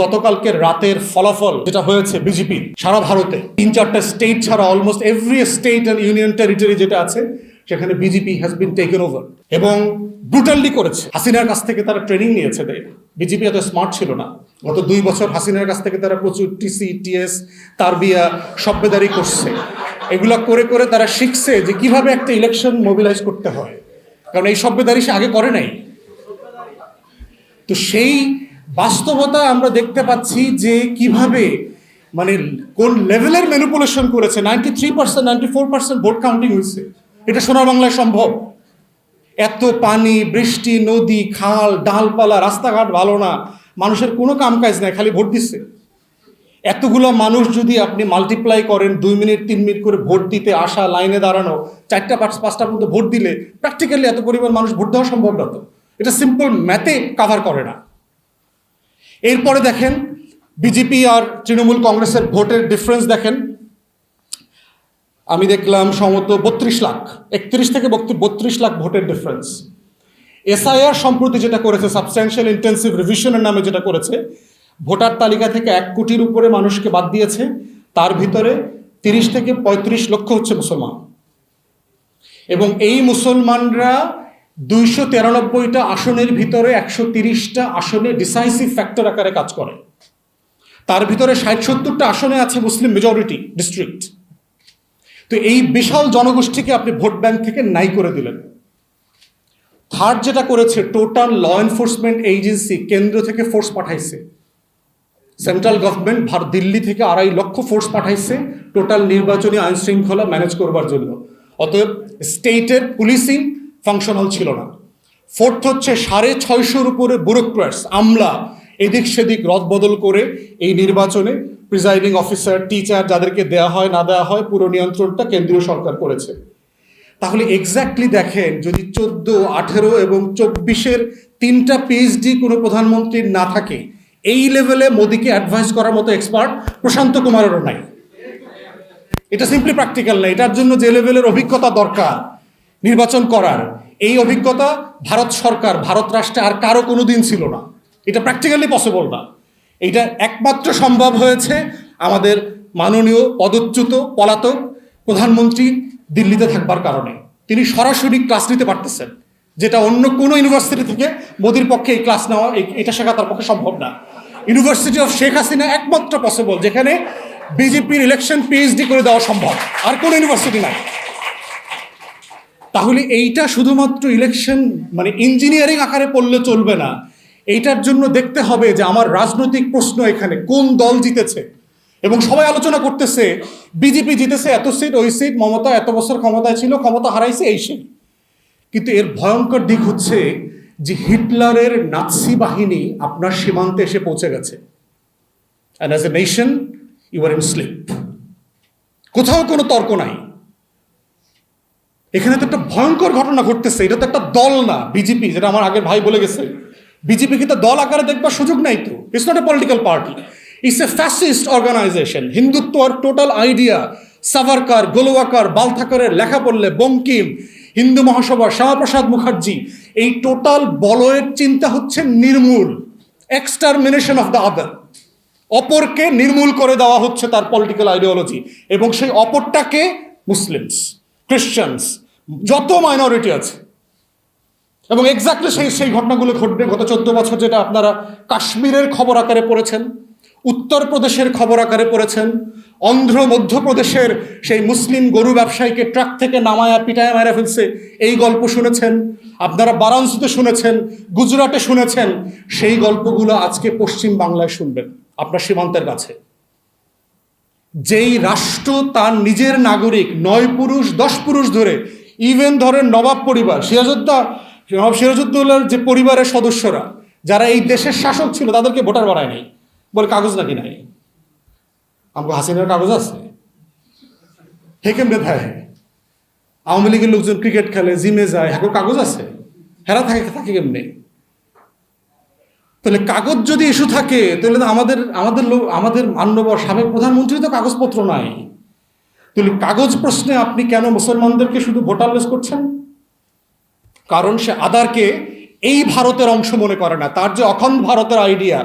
গতকালকে রাতের ফলাফল যেটা হয়েছে বিজেপি সারা ভারতে 3-4টা স্টেট ছাড়া almost every state and union territory যেটা আছে সেখানে BJP has been taken over এবং ব্রুটালি করেছে। হাসিনার কাছ থেকে তারা ট্রেনিং নিয়েছে। বিজেপি এত স্মার্ট ছিল না। গত 2 বছর হাসিনার কাছ থেকে তারা প্রচুর টিসি টিএস তারবিয়া সভ্যদারি করছে। এগুলা করে করে তারা শিখছে যে কিভাবে একটা ইলেকশন মোবিলাইজ করতে হয়, কারণ এই সভ্যদারি সে আগে করে নাই। তো সেই বাস্তবতা আমরা দেখতে পাচ্ছি যে কিভাবে মানে কোন লেভেলের ম্যানিপুলেশন করেছে। 93% 94% ভোট কাউন্টিং হয়েছে। এটা সোনার বাংলায় সম্ভব? এত পানি, বৃষ্টি, নদী, খাল, ডালপালা, রাস্তাঘাট ভালো না, মানুষের কোনো কাম কাজ নাই, খালি ভোট দিচ্ছে। এতগুলো মানুষ যদি আপনি মাল্টিপ্লাই করেন, 2 মিনিট 3 মিনিট করে ভোট দিতে আসা, লাইনে দাঁড়ানো, 4টা 5টা পর্যন্ত ভোট দিলে প্র্যাকটিক্যালি এত পরিমাণ মানুষ ভোট দেওয়া সম্ভব না। তো এটা সিম্পল ম্যাথে কাভার করে না। এরপরে দেখেন বিজেপি আর তৃণমূল কংগ্রেসের ভোটের ডিফারেন্স দেখেন। আমি দেখলাম সম্ভবত 32 লাখ, 31 থেকে 32 লাখ ভোটের ডিফারেন্স। এসআইআর সম্প্রতি যেটা করেছে, সাবস্ট্যান্সিয়াল ইন্টেন্সিভ রিভিশনের নামে যেটা করেছে, ভোটার তালিকা থেকে 1 কোটির উপরে মানুষকে বাদ দিয়েছে। তার ভিতরে 30 থেকে 35 লক্ষ হচ্ছে মুসলমান, এবং এই মুসলমানরা 293টা আসনের ভিতরে 130টা আসনে ডিসাইসিভ ফ্যাক্টর আকারে কাজ করে। তার ভিতরে 60-70টা আসনে আছে মুসলিম মেজরিটি ডিস্ট্রিক্ট। তো এই বিশাল জনগোষ্ঠীকে আপনি ভোট ব্যাংক থেকে নাই করে দিলেন। থার্ড যেটা করেছে, টোটাল ল এনফোর্সমেন্ট এজেন্সি কেন্দ্র থেকে ফোর্স পাঠাইছে। সেন্ট্রাল গভর্নমেন্ট দিল্লি থেকে 2.5 লক্ষ ফোর্স পাঠাইছে টোটাল নির্বাচনী আইন শৃঙ্খলা ম্যানেজ করবার জন্য। অতএব স্টেটের পুলিশিং ফাংশনাল ছিল না। ফোর্থ হচ্ছে 650-র উপরে ব্যুরোক্র্যাটস, আমলা এদিক সেদিক রদবদল করে এই নির্বাচনে প্রিজাইডিং অফিসার, টিচার যাদেরকে দেয়া হয় না দেওয়া হয়, পুরো নিয়ন্ত্রণটা কেন্দ্রীয় সরকার করেছে। তাহলে এক্স্যাক্টলি দেখেন, যদি 14, 18 এবং 24-এর 3টা পিএইচডি কোনো প্রধানমন্ত্রীর না থাকে, এই লেভেলে মোদিকে অ্যাডভাইস করার মতো এক্সপার্ট প্রশান্ত কুমারেরও নাই। এটা সিম্পলি প্র্যাকটিক্যাল না। এটার জন্য যে লেভেলের অভিজ্ঞতা দরকার নির্বাচন করার, এই অভিজ্ঞতা ভারত সরকার, ভারত রাষ্ট্রে আর কারো কোনো দিন ছিল না। এটা প্র্যাকটিক্যালি পসিবল না। এটা একমাত্র সম্ভব হয়েছে আমাদের মাননীয় পদচ্যুত পলাতক প্রধানমন্ত্রী দিল্লিতে থাকবার কারণে। তিনি সরাসরি ক্লাস নিতে পারতেছেন, যেটা অন্য কোনো ইউনিভার্সিটি থেকে মোদির পক্ষে এই ক্লাস নেওয়া, এটা শেখা তার পক্ষে সম্ভব না। ইউনিভার্সিটি অফ শেখ হাসিনা একমাত্র পসিবল যেখানে বিজেপির ইলেকশন পিএইচডি করে দেওয়া সম্ভব, আর কোনো ইউনিভার্সিটি নাই। তাহলে এইটা শুধুমাত্র ইলেকশন মানে ইঞ্জিনিয়ারিং আকারে পড়লে চলবে না। এইটার জন্য দেখতে হবে যে আমার রাজনৈতিক প্রশ্ন এখানে কোন দল জিতেছে, এবং সবাই আলোচনা করতেছে বিজেপি জিতেছে এত সিট, ওই সিট, মমতা এত বছর ক্ষমতায় ছিল, ক্ষমতা হারাইছে, এই সেই। কিন্তু এর ভয়ঙ্কর দিক হচ্ছে যে হিটলারের নাৎসি বাহিনী আপনার সীমান্তে এসে পৌঁছে গেছে। And as a nation you are in sleep. কোথাও কোনো তর্ক নাই। এখানে তো একটা ভয়ঙ্কর ঘটনা ঘটতেছে। এটা তো একটা দল না বিজেপি, যেটা আমার আগের ভাই বলে গেছে। বিজেপি কিন্তু দল আকারে দেখবার সুযোগ নাই। তো it's not a political party, it's a fascist organisation. Hindutva আর টোটাল আইডিয়া সাভারকার, গোলওয়াকার, বালথাকারের লেখা পড়লে, বঙ্কিম, হিন্দু মহাসভা, শ্যামাপ্রসাদ মুখার্জি, এই টোটাল বলয়ের চিন্তা হচ্ছে নির্মূল, এক্সটারমিনেশন অফ দ্য আদার। অপরকে নির্মূল করে দেওয়া হচ্ছে তার পলিটিক্যাল আইডিওলজি, এবং সেই অপরটাকে মুসলিমস, খ্রিশ্চানস, যত মাইনরিটি আছে। এবং এক্স্যাক্টলি সেই ঘটনাগুলো ঘটবে গত 14 বছর, যেটা আপনারা কাশ্মীরের খবর আকারে পড়েছেন, উত্তরপ্রদেশের খবর আকারে পড়েছেন, মধ্যপ্রদেশের সেই মুসলিম গরু ব্যবসায়ীকে ট্রাক থেকে নামায়া পিটায়া মেরে ফেলছে, এই গল্প শুনেছেন আপনারা। বারাণসীতে শুনেছেন, গুজরাটে শুনেছেন। সেই গল্পগুলো আজকে পশ্চিম বাংলায় শুনবেন আপনার সীমান্তের কাছে। যেই রাষ্ট্র তার নিজের নাগরিক 9 পুরুষ 10 পুরুষ ধরে, ইভেন ধরেন নবাব পরিবার, সিরাজউদ্দৌলার যে পরিবারের সদস্যরা যারা এই দেশের শাসক ছিল, তাদেরকে ভোটার বানায় নাই, বলে কাগজ নাকি নাই। আমাকে হাসিনার কাগজ আছে, হে কেমনে থাকে? আওয়ামী লীগের লোকজন ক্রিকেট খেলে, জিমে যায়, হ্যাঁ কাগজ আছে, হেরা থাকে কেমনে? তাহলে কাগজ যদি ইস্যু থাকে, তাহলে আমাদের মান্যবর সাবেক প্রধানমন্ত্রী তো কাগজপত্র নাই। তাহলে কাগজ প্রশ্নে আপনি কেন মুসলমানদেরকে শুধু ভোটারলেস করছেন? কারণ সে আদারকে এই ভারতের অংশ মনে করে না। তার যে অখণ্ড ভারতের আইডিয়া,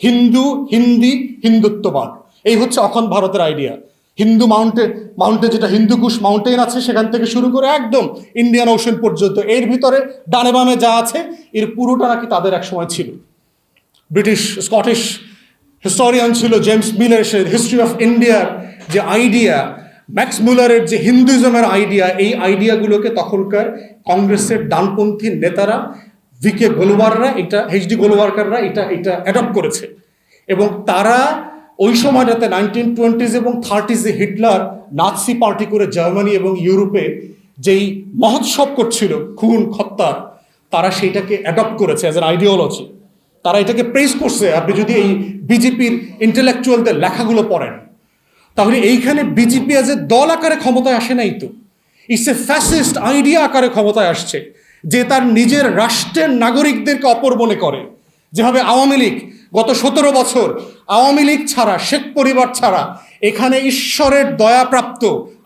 হিন্দু, হিন্দি, হিন্দুত্ববাদ, এই হচ্ছে অখণ্ড ভারতের আইডিয়া। হিন্দু মাউন্টেন যেটা হিন্দুকুশ মাউন্টেন আছে সেখান থেকে শুরু করে একদম ইন্ডিয়ান ওশান পর্যন্ত, এর ভিতরে ডানে বামে যা আছে এর পুরোটা নাকি তাদের এক সময় ছিল। ব্রিটিশ স্কটিশ হিস্টোরিয়ান ছিল James Miller, say history of ইন্ডিয়ার যে আইডিয়া, ম্যাক্স মুলারের যে হিন্দুইজমের আইডিয়া, এই আইডিয়াগুলোকে তখনকার কংগ্রেসের ডানপন্থী নেতারা, ভিকে গোলওয়াররা, এইচডি গোলওয়ারকাররা এটা অ্যাডপ্ট করেছে। এবং তারা ওই সময়টাতে 1920s এবং 30s হিটলার নাৎসি পার্টি করে জার্মানি এবং ইউরোপে যেই মহোৎসব করছিল খুন হত্যার, তারা সেইটাকে অ্যাডপ্ট করেছে অ্যাজ অ্যান আইডিওলজি। তারা এটাকে প্রেস করছে। আপনি যদি এই বিজেপির ইন্টেলেকচুয়ালদের লেখাগুলো পড়েন, তাহলে এইখানে বিজেপি এজ এ দল আকারে ক্ষমতায় আসে নাই তো, ইটস এ ফ্যাসিস্ট আইডিয়া আকারে ক্ষমতায় আসছে, যে তার নিজের রাষ্ট্রের নাগরিকদেরকে অপর মনে করে। যেভাবে আওয়ামী লীগ গত 17 বছর, আওয়ামী লীগ ছাড়া, শেখ পরিবার ছাড়া এখানে ঈশ্বরের দয়াপ্রাপ্ত,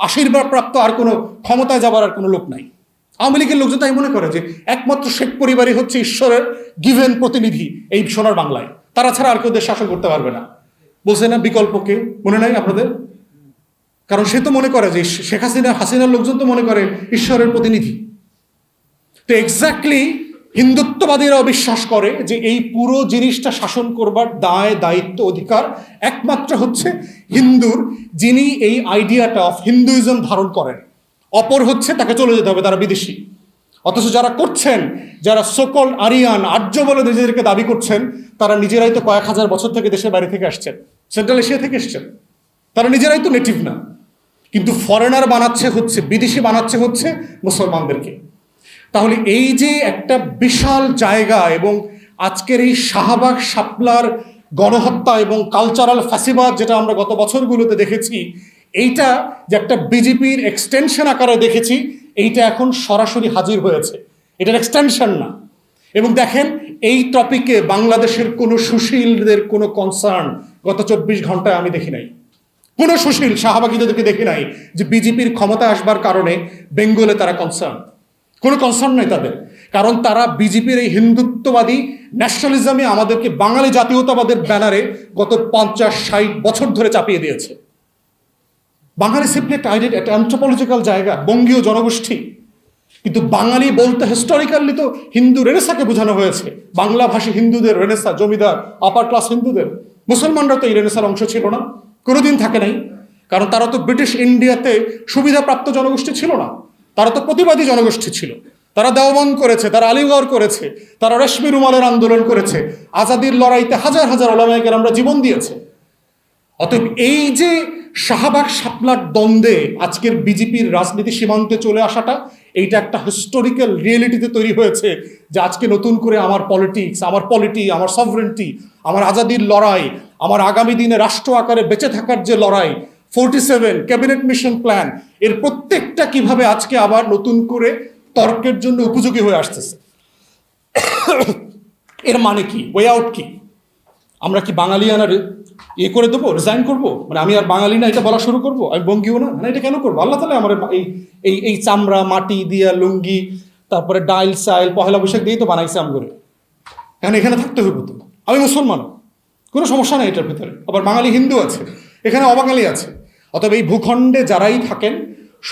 আশীর্বাদপ্রাপ্ত আর কোনো ক্ষমতায় যাবার আর কোনো লোক নাই। আওয়ামী লীগের লোকজন তাই মনে করে যে একমাত্র শেখ পরিবারই হচ্ছে ঈশ্বরের গিভেন প্রতিনিধি এই সোনার বাংলায়, তারা ছাড়া আর কেউ দেশ শাসন করতে পারবে না। বলছে না বিকল্পকে, মনে নাই আপনাদের? কারণ সে তো মনে করে যে শেখ হাসিনার লোকজন তো মনে করে ঈশ্বরের প্রতিনিধি। তো এক্স্যাক্টলি হিন্দুত্ববাদীরাও বিশ্বাস করে যে এই পুরো জিনিসটা শাসন করবার দায়, দায়িত্ব, অধিকার একমাত্র হচ্ছে হিন্দুর, যিনি এই আইডিয়াটা অফ হিন্দুইজম ধারণ করেন। অপর হচ্ছে তাকে চলে যেতে হবে, তারা বিদেশি। অথচ যারা করছেন, যারা সোকল আরিয়ান, আর্য বলে নিজেদেরকে দাবি করছেন, তারা নিজেরাই তো কয়েক হাজার বছর থেকে দেশের বাইরে থেকে আসছেন, সেন্ট্রাল এশিয়া থেকে এসছেন। তারা নিজেরাই তো নেটিভ না, কিন্তু ফরেনার বানাচ্ছে হচ্ছে, বিদেশি বানাচ্ছে হচ্ছে মুসলমানদেরকে। তাহলে এই যে একটা বিশাল জায়গা, এবং আজকের এই শাহবাগ শাপলার গণহত্যা এবং কালচারাল ফ্যাসিবাদ যেটা আমরা গত বছরগুলোতে দেখেছি, এইটা যে একটা বিজেপির এক্সটেনশন আকারে দেখেছি, এইটা এখন সরাসরি হাজির হয়েছে, এটার এক্সটেনশন না। এবং দেখেন এই টপিকে বাংলাদেশের কোনো সুশীলদের কোনো কনসার্ন গত 24 ঘন্টায় আমি দেখি নাই। কোনো সুশীল শাহবাগীদেরকে দেখি নাই যে বিজেপির ক্ষমতা আসবার কারণে বেঙ্গলে তারা কনসার্ন, কোনো কনসার্ন নাই তাদের। কারণ তারা বিজেপির এই হিন্দুত্ববাদী ন্যাশনালিজমে আমাদেরকে বাঙালি জাতীয়তাবাদের ব্যানারে গত 50-60 বছর ধরে চাপিয়ে দিয়েছে। বাঙালি সিম্পলি একটা অ্যান্থ্রোপোলজিক্যাল জায়গা, বঙ্গীয় জনগোষ্ঠী। কিন্তু বাঙালি বলতে হিস্টোরিক্যালি তো হিন্দু রেনেসাকে বোঝানো হয়েছে, বাংলাভাষী হিন্দুদের রেনেসা, জমিদার আপার ক্লাস হিন্দুদের। মুসলমানরা তো এই রেনেসার অংশ ছিল না, কোনোদিন থাকে নাই। কারণ তারা তো ব্রিটিশ ইন্ডিয়াতে সুবিধাপ্রাপ্ত জনগোষ্ঠী ছিল না, তারা তো প্রতিবাদী জনগোষ্ঠী ছিল। তারা দেওবন্দ করেছে, তারা আলিগড় করেছে, তারা রেশমি রুমালের আন্দোলন করেছে, আজাদির লড়াইতে হাজার হাজার ওলামায়ে কেরামরা জীবন দিয়েছে। অতএব এই যে শাহবাগ শাপলার দ্বন্দ্বে আজকের বিজেপির রাজনীতি সীমান্তে চলে আসাটা, এইটা একটা হিস্টোরিক্যাল রিয়েলিটিতে তৈরি হয়েছে যে আজকে নতুন করে আমার পলিটিক্স, আমার পলিটি, আমার সভরেন্টি, আমার আজাদির লড়াই, আমার আগামী দিনে রাষ্ট্র আকারে বেঁচে থাকার যে লড়াই, 47 ক্যাবিনেট মিশন প্ল্যান, এর প্রত্যেকটা কিভাবে আজকে আবার নতুন করে তর্কের জন্য উপযোগী হয়ে আসতেছে। এর মানে কি, ওয়ে আউট কি? আমরা কি বাঙালিয়ানা করে দেবো, রিজাইন করবো, মানে আমি আর বাঙালি না এটা বলা শুরু করবো, আমি বঙ্গীয় না, মানে এটা কেন করবো? আল্লাহ তাআলা আমার এই চামড়া, মাটি দিয়া, লুঙ্গি, তারপরে ডাইল সাইল, পহেলা বৈশাখ দিয়েই তো বানাইছে আম করে, এখন এখানে থাকতে হইব তো। আমি মুসলমান, কোনো সমস্যা নেই এটার ভিতরে। আবার বাঙালি হিন্দু আছে, এখানে অবাঙালি আছে। অতএব এই ভূখণ্ডে যারাই থাকেন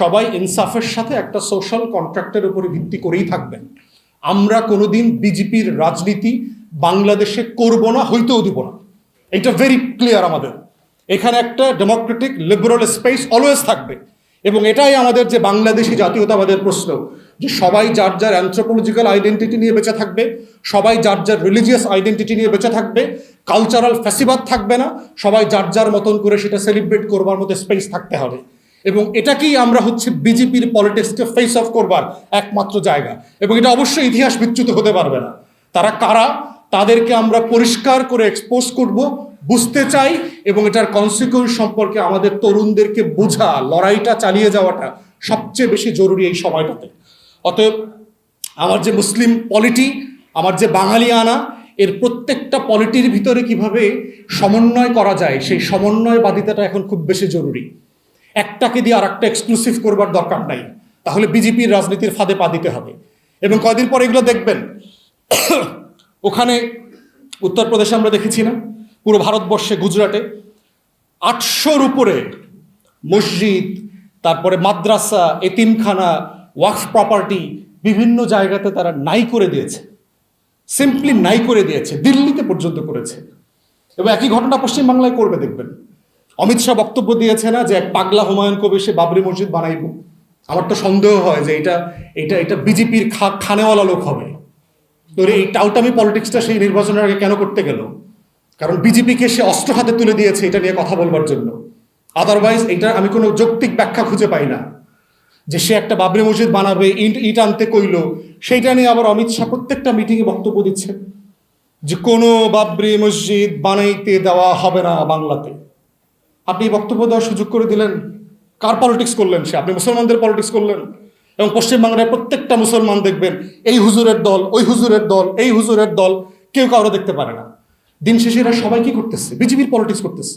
সবাই ইনসাফের সাথে একটা সোশ্যাল কন্ট্রাক্টের উপরে ভিত্তি করেই থাকবেন। আমরা কোনোদিন বিজেপির রাজনীতি বাংলাদেশে করব না, হইতেও দিব না, এটা ভেরি ক্লিয়ার আমাদের। এখানে একটা ডেমোক্রেটিক লিবারেল স্পেস অলওয়েজ থাকবে। এবং এটাই আমাদের যে বাংলাদেশি জাতীয়তাবাদের প্রশ্ন, যে সবাই যার যার অ্যানথ্রোপোলজিক্যাল আইডেন্টিটি নিয়ে বেঁচে থাকবে, সবাই যার যার রিলিজিয়াস আইডেন্টিটি নিয়ে বেঁচে থাকবে, কালচারাল ফ্যাসিবাদ থাকবে না, সবাই যার যার মতন করে সেটা সেলিব্রেট করবার মতো স্পেস থাকতে হবে। এবং এটাকেই আমরা হচ্ছে বিজেপির পলিটিক্সকে ফেস অফ করবার একমাত্র জায়গা। এবং এটা অবশ্যই ইতিহাস বিচ্যুত হতে পারবে না। তারা কারা, তাদেরকে আমরা পরিষ্কার করে এক্সপোজ করব, বুঝতে চাই, এবং এটার কনসিকুয়েন্স সম্পর্কে আমাদের তরুণদেরকে বোঝা, লড়াইটা চালিয়ে যাওয়াটা সবচেয়ে বেশি জরুরি এই সময়টাতে। অতএব আমার যে মুসলিম পলিটি, আমার যে বাঙালিয়ানা, এর প্রত্যেকটা পলিটির ভিতরে কিভাবে সমন্বয় করা যায়, সেই সমন্বয়বাদিতাটা এখন খুব বেশি জরুরি। একটাকে দিয়ে আর একটা এক্সক্লুসিভ করবার দরকার নাই, তাহলে বিজেপির রাজনীতির ফাঁদে পা দিতে হবে। এবং কয়দিন পর এগুলো দেখবেন, ওখানে উত্তরপ্রদেশে আমরা দেখেছি না, পুরো ভারতবর্ষে গুজরাটে 800-র উপরে মসজিদ, তারপরে মাদ্রাসা, এতিমখানা, ওয়াকফ প্রপার্টি বিভিন্ন জায়গাতে তারা নাই করে দিয়েছে, সিম্পলি নাই করে দিয়েছে, দিল্লিতে পর্যন্ত করেছে। এবং একই ঘটনা পশ্চিমবাংলায় করবে দেখবেন। অমিত শাহ বক্তব্য দিয়েছে না যে এক পাগলা হুমায়ুন কবির সে বাবরি মসজিদ বানাইব। আমার তো সন্দেহ হয় যে এটা এটা এটা বিজেপির খানেওয়ালা লোক হবে। তো এই টাউটামি পলিটিক্সটা সেই নির্বাচনের আগে কেন করতে গেল? কারণ বিজেপিকে সে অস্ত্র হাতে তুলে দিয়েছে এটা নিয়ে কথা বলবার জন্য। আদারওয়াইজ এটা আমি কোনো যৌক্তিক ব্যাখ্যা খুঁজে পাই না যে সে একটা বাবরি মসজিদ বানাবে, ইট আনতে কইলো, সেইটা নিয়ে আবার অমিত শাহ প্রত্যেকটা মিটিংয়ে বক্তব্য দিচ্ছে যে কোনো বাবরি মসজিদ বানাইতে দেওয়া হবে না বাংলাতে। আপনি বক্তব্য দেওয়ার সুযোগ করে দিলেন, কার পলিটিক্স করলেন সে? আপনি মুসলমানদের পলিটিক্স করলেন। এবং পশ্চিমবাংলায় প্রত্যেকটা মুসলমান দেখবেন এই হুজুরের দল, ওই হুজুরের দল, এই হুজুরের দল, কেউ কারো দেখতে পারে না। দিন শেষে এরা সবাই কি করতেছে? বিজেপির পলিটিক্স করতেছে।